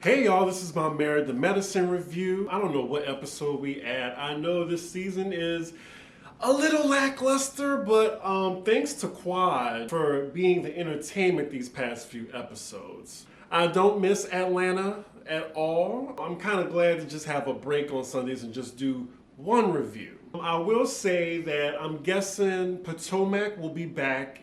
Hey y'all, this is my Married to Medicine review. I don't know what episode we at. I know this season is a little lackluster, but thanks to Quad for being the entertainment these past few episodes. I don't miss Atlanta at all. I'm kind of glad to just have a break on Sundays and just do one review. I will say that I'm guessing Potomac will be back,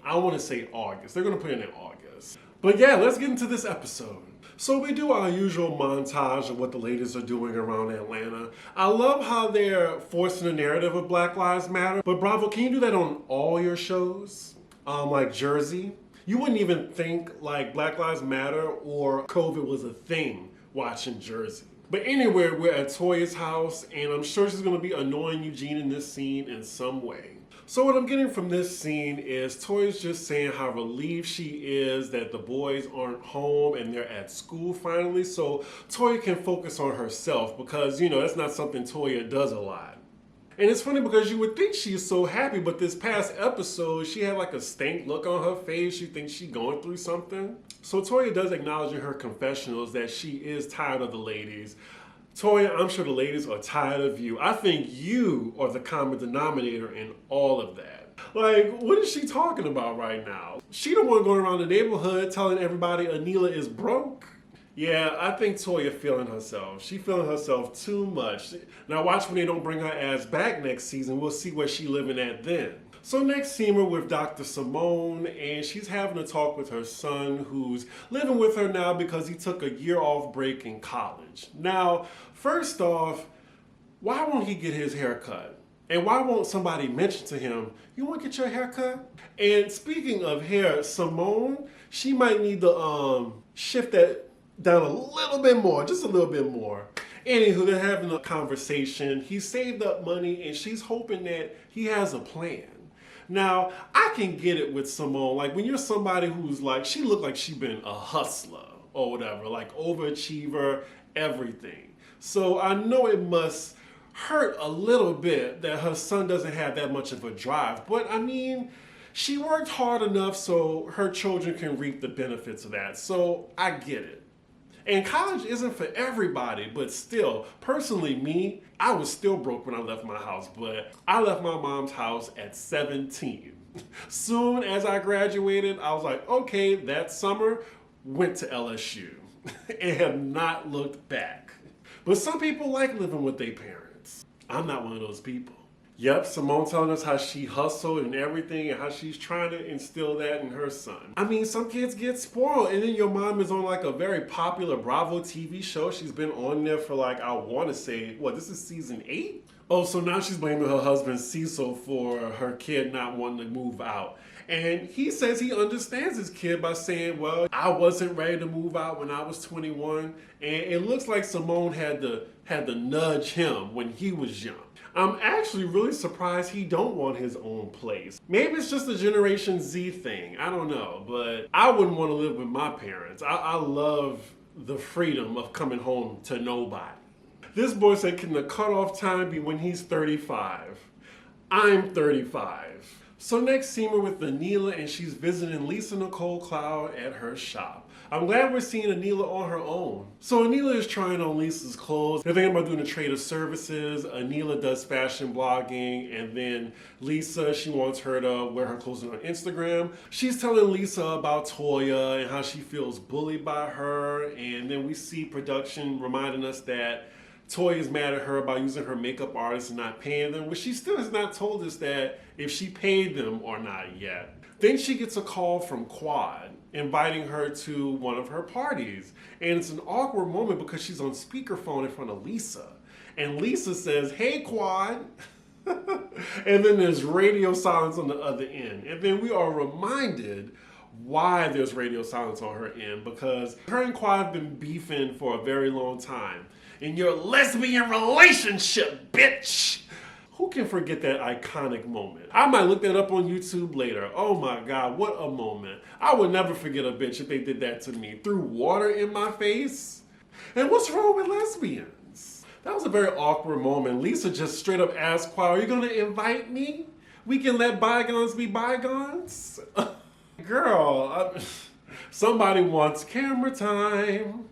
I want to say August. They're going to put it in August. But yeah, let's get into this episode. So we do our usual montage of what the ladies are doing around Atlanta. I love how they're forcing the narrative of Black Lives Matter, but Bravo, can you do that on all your shows? Like Jersey? You wouldn't even think like Black Lives Matter or COVID was a thing watching Jersey. But anyway, we're at Toya's house, and I'm sure she's gonna be annoying Eugene in this scene in some way. So what I'm getting from this scene is Toya's just saying how relieved she is that the boys aren't home and they're at school finally, so Toya can focus on herself because, you know, that's not something Toya does a lot. And it's funny because you would think she's so happy, but this past episode, she had like a stank look on her face. You think she's going through something. So Toya does acknowledge in her confessionals that she is tired of the ladies. Toya, I'm sure the ladies are tired of you. I think you are the common denominator in all of that. Like, what is she talking about right now? She the one going around the neighborhood telling everybody Anila is broke. Yeah, I think Toya feeling herself. She feeling herself too much. Now watch when they don't bring her ass back next season. We'll see where she living at then. So next scene we're with Dr. Simone, and she's having a talk with her son who's living with her now because he took a year off break in college. Now, first off, why won't he get his hair cut? And why won't somebody mention to him, you want to get your hair cut? And speaking of hair, Simone, she might need to shift that down a little bit more, just a little bit more. Anywho, they're having a conversation. He saved up money and she's hoping that he has a plan. Now, I can get it with Simone. Like when you're somebody who's like, she looked like she been a hustler or whatever, like overachiever, everything. So I know it must hurt a little bit that her son doesn't have that much of a drive. But I mean, she worked hard enough so her children can reap the benefits of that. So I get it. And college isn't for everybody, but still, personally me, I was still broke when I left my house, but I left my mom's house at 17. Soon as I graduated, I was like, okay, that summer, went to LSU and have not looked back. But some people like living with their parents. I'm not one of those people. Yep, Simone telling us how she hustled and everything and how she's trying to instill that in her son. I mean, some kids get spoiled, and then your mom is on like a very popular Bravo TV show. She's been on there for like, I want to say, what, this is season 8? Oh, so now she's blaming her husband Cecil for her kid not wanting to move out. And he says he understands his kid by saying, well, I wasn't ready to move out when I was 21. And it looks like Simone had to nudge him when he was young. I'm actually really surprised he don't want his own place. Maybe it's just a Generation Z thing. I don't know, but I wouldn't want to live with my parents. I love the freedom of coming home to nobody. This boy said, can the cutoff time be when he's 35? I'm 35. So next scene we're with Anila, and she's visiting Lisa Nicole Cloud at her shop. I'm glad we're seeing Anila on her own. So Anila is trying on Lisa's clothes. They're thinking about doing a trade of services. Anila does fashion blogging, and then Lisa, she wants her to wear her clothes on Instagram. She's telling Lisa about Toya and how she feels bullied by her, and then we see production reminding us that Toya is mad at her about using her makeup artist and not paying them, but she still has not told us that if she paid them or not yet. Then she gets a call from Quad inviting her to one of her parties. And it's an awkward moment because she's on speakerphone in front of Lisa. And Lisa says, hey Quad. And then there's radio silence on the other end. And then we are reminded why there's radio silence on her end, because her and Quad have been beefing for a very long time. In your lesbian relationship, bitch! Who can forget that iconic moment? I might look that up on YouTube later. Oh my God, what a moment. I would never forget a bitch if they did that to me. Threw water in my face? And what's wrong with lesbians? That was a very awkward moment. Lisa just straight up asked Quad, are you gonna invite me? We can let bygones be bygones? Girl, somebody wants camera time.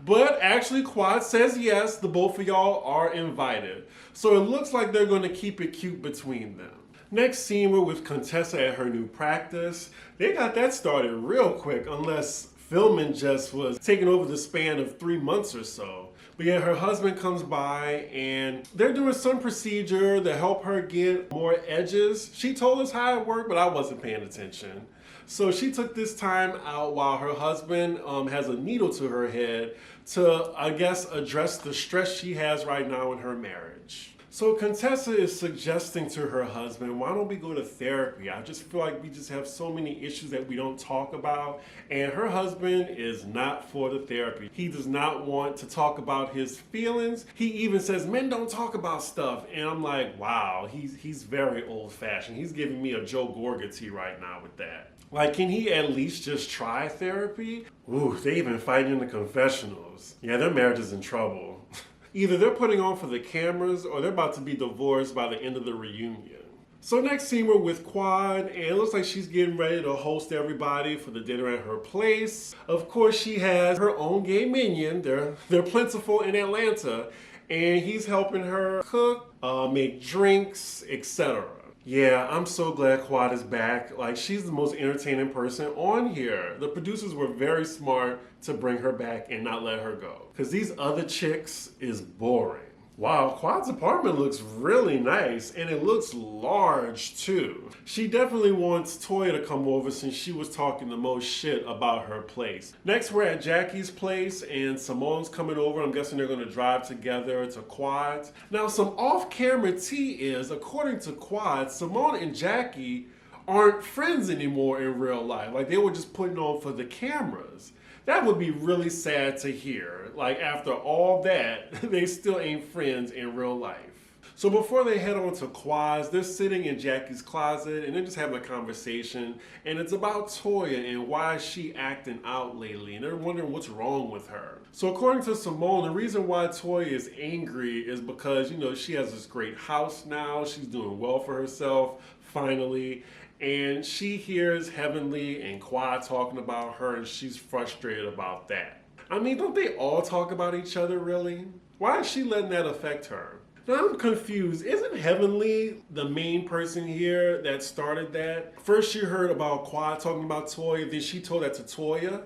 But actually, Quad says yes, the both of y'all are invited. So it looks like they're going to keep it cute between them. Next scene, we're with Contessa at her new practice. They got that started real quick, unless filming just was taking over the span of 3 months or so. But yeah, her husband comes by and they're doing some procedure to help her get more edges. She told us how it worked, but I wasn't paying attention. So she took this time out while her husband has a needle to her head to, I guess, address the stress she has right now in her marriage. So Contessa is suggesting to her husband, why don't we go to therapy? I just feel like we just have so many issues that we don't talk about. And her husband is not for the therapy. He does not want to talk about his feelings. He even says, men don't talk about stuff. And I'm like, wow, he's very old fashioned. He's giving me a Joe Gorga right now with that. Like, can he at least just try therapy? Ooh, they even fighting in the confessionals. Yeah, their marriage is in trouble. Either they're putting on for the cameras or they're about to be divorced by the end of the reunion. So next scene, we're with Quad, and it looks like she's getting ready to host everybody for the dinner at her place. Of course, she has her own gay minion. They're plentiful in Atlanta, and he's helping her cook, make drinks, etc. Yeah, I'm so glad Quad is back. Like, she's the most entertaining person on here. The producers were very smart to bring her back and not let her go. Because these other chicks is boring. Wow, Quad's apartment looks really nice, and it looks large too. She definitely wants Toya to come over since she was talking the most shit about her place. Next, we're at Jackie's place, and Simone's coming over. I'm guessing they're gonna drive together to Quad's. Now, some off-camera tea is, according to Quad, Simone and Jackie aren't friends anymore in real life. Like, they were just putting on for the cameras. That would be really sad to hear. Like, after all that, they still ain't friends in real life. So before they head on to Quad's, they're sitting in Jackie's closet and they're just having a conversation. And it's about Toya and why she acting out lately. And they're wondering what's wrong with her. So according to Simone, the reason why Toya is angry is because, you know, she has this great house now. She's doing well for herself, finally. And she hears Heavenly and Quad talking about her, and she's frustrated about that. I mean, don't they all talk about each other, really? Why is she letting that affect her? Now, I'm confused. Isn't Heavenly the main person here that started that? First, she heard about Quad talking about Toya, then she told that to Toya.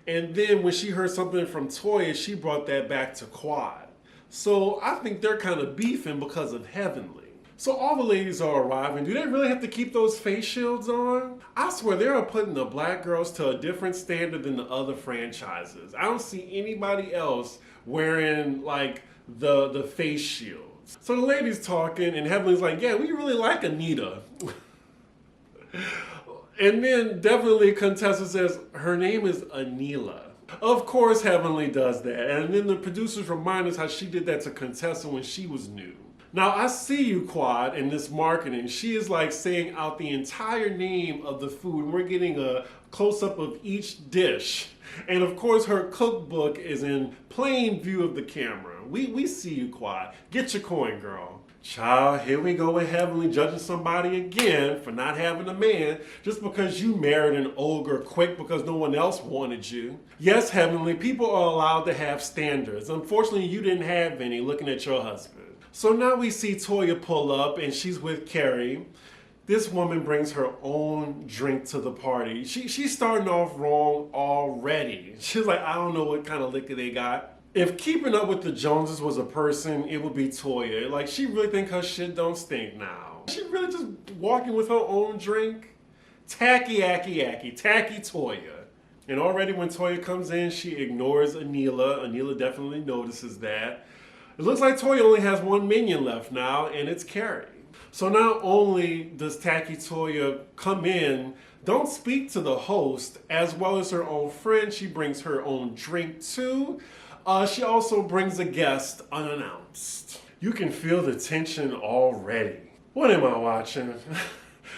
And then when she heard something from Toya, she brought that back to Quad. So I think they're kind of beefing because of Heavenly. So all the ladies are arriving. Do they really have to keep those face shields on? I swear they are putting the black girls to a different standard than the other franchises. I don't see anybody else wearing like the face shields. So the ladies talking and Heavenly's like, yeah, we really like Anita. And then definitely Contessa says her name is Anila. Of course Heavenly does that. And then the producers remind us how she did that to Contessa when she was new. Now, I see you, Quad, in this marketing. She is like saying out the entire name of the food. We're getting a close-up of each dish. And of course, her cookbook is in plain view of the camera. We see you, Quad. Get your coin, girl. Child, here we go with Heavenly judging somebody again for not having a man just because you married an ogre quick because no one else wanted you. Yes, Heavenly, people are allowed to have standards. Unfortunately, you didn't have any looking at your husband. So now we see Toya pull up and she's with Carrie. This woman brings her own drink to the party. She's starting off wrong already. She's like, I don't know what kind of liquor they got. If Keeping Up with the Joneses was a person, it would be Toya. Like, she really think her shit don't stink now. She really just walking with her own drink? Tacky Toya. And already when Toya comes in, she ignores Anila. Anila definitely notices that. It looks like Toya only has one minion left now, and it's Carrie. So not only does Tacky Toya come in, don't speak to the host, as well as her own friend, she brings her own drink too. She also brings a guest unannounced. You can feel the tension already. What am I watching?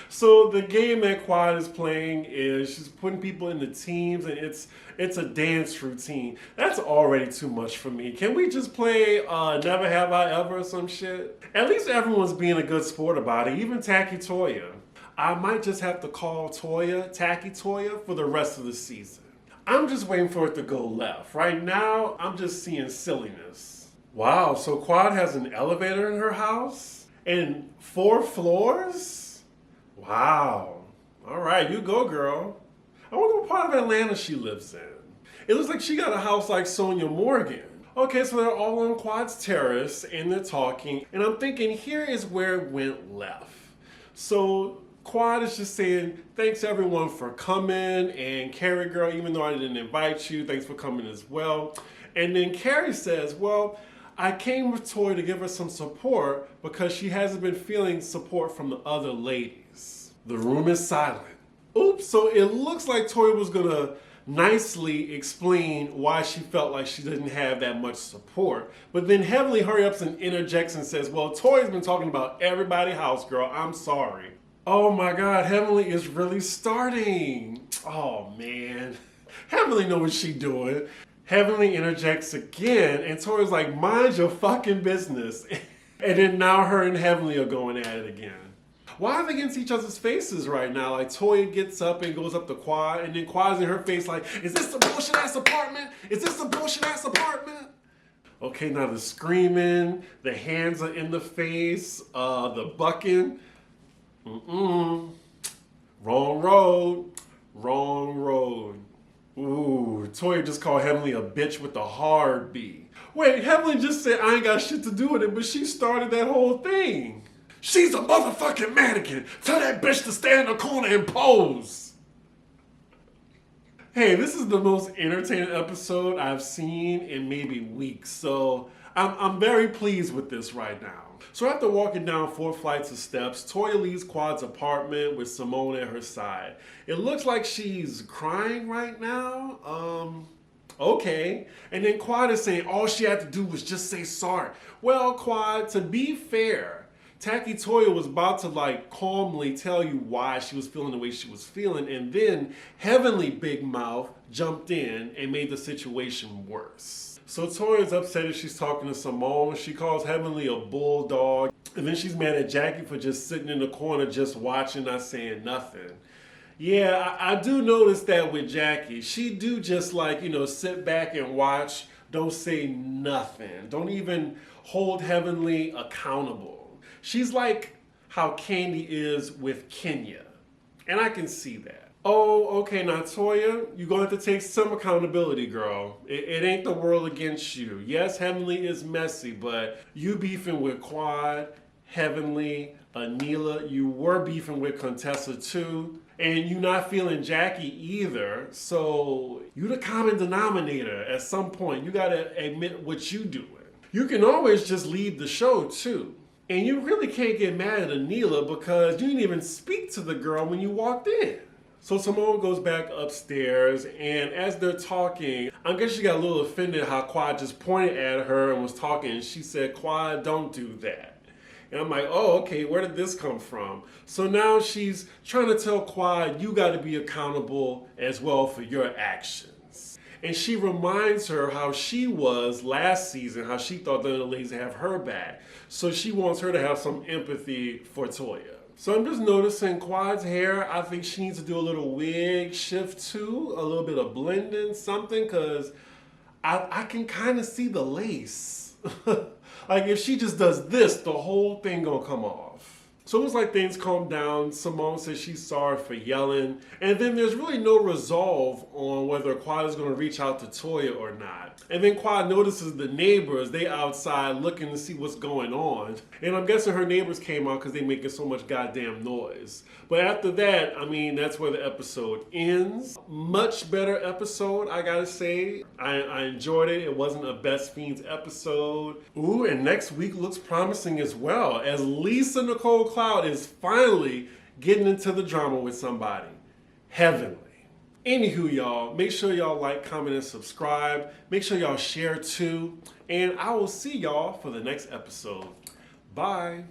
So the game that Quad is playing is she's putting people into teams, and it's a dance routine. That's already too much for me. Can we just play Never Have I Ever or some shit? At least everyone's being a good sport about it, even Tacky Toya. I might just have to call Toya Tacky Toya for the rest of the season. I'm just waiting for it to go left. Right now, I'm just seeing silliness. Wow, so Quad has an elevator in her house? And 4 floors? Wow. All right, you go, girl. I wonder what part of Atlanta she lives in. It looks like she got a house like Sonia Morgan. Okay, so they're all on Quad's terrace and they're talking. And I'm thinking here is where it went left. So Quad is just saying, thanks everyone for coming. And Carrie girl, even though I didn't invite you, thanks for coming as well. And then Carrie says, well, I came with Toya to give her some support because she hasn't been feeling support from the other ladies. The room is silent. Oops, so it looks like Toya was gonna nicely explain why she felt like she didn't have that much support. But then Heavenly hurry ups and interjects and says, well, Toya's been talking about everybody's house, girl. I'm sorry. Oh my God, Heavenly is really starting. Oh man. Heavenly know what she doing. Heavenly interjects again and Toya's like, mind your fucking business. And then now her and Heavenly are going at it again. Why are they against each other's faces right now? Like Toya gets up and goes up to Quad, and then Quad's in her face like, is this a bullshit ass apartment? Is this a bullshit ass apartment? Okay, now the screaming, the hands are in the face, the bucking. Wrong road, wrong road. Ooh, Toya just called Heavenly a bitch with a hard B. Wait, Heavenly just said I ain't got shit to do with it, but she started that whole thing. She's a motherfucking mannequin. Tell that bitch to stand in the corner and pose. Hey, this is the most entertaining episode I've seen in maybe weeks, so I'm very pleased with this right now. So after walking down 4 flights of steps, Toya leaves Quad's apartment with Simone at her side. It looks like she's crying right now. Okay. And then Quad is saying all she had to do was just say sorry. Well, Quad, to be fair, Tacky Toya was about to like calmly tell you why she was feeling the way she was feeling, and then Heavenly Big Mouth jumped in and made the situation worse. So Toya's upset as she's talking to Simone. She calls Heavenly a bulldog, and then she's mad at Jackie for just sitting in the corner just watching, not saying nothing. Yeah, I do notice that with Jackie. She do just like, sit back and watch, don't say nothing. Don't even hold Heavenly accountable. She's like how Candy is with Kenya. And I can see that. Oh, okay, now Toya, you're going to have to take some accountability, girl. It ain't the world against you. Yes, Heavenly is messy, but you beefing with Quad, Heavenly, Anila, you were beefing with Contessa too, and you not feeling Jackie either, so you the common denominator at some point. You gotta admit what you doing. You can always just leave the show too. And you really can't get mad at Anila because you didn't even speak to the girl when you walked in. So Simone goes back upstairs, and as they're talking, I guess she got a little offended how Quad just pointed at her and was talking, and she said, Quad, don't do that. And I'm like, oh, okay, where did this come from? So now she's trying to tell Quad, you gotta be accountable as well for your actions. And she reminds her how she was last season, how she thought the other ladies have her back. So she wants her to have some empathy for Toya. So I'm just noticing Quad's hair, I think she needs to do a little wig shift too, a little bit of blending, something, because I can kind of see the lace. Like if she just does this, the whole thing gonna come off. So it was like things calmed down. Simone says she's sorry for yelling. And then there's really no resolve on whether Quad is going to reach out to Toya or not. And then Quad notices the neighbors, they outside looking to see what's going on. And I'm guessing her neighbors came out because they making so much goddamn noise. But after that, I mean, that's where the episode ends. Much better episode, I gotta say. I enjoyed it. It wasn't a Best Fiends episode. Ooh, and next week looks promising as well, as Lisa Nicole Cloud is finally getting into the drama with somebody. Heavenly. Anywho, y'all, make sure y'all like, comment, and subscribe. Make sure y'all share too. And I will see y'all for the next episode. Bye.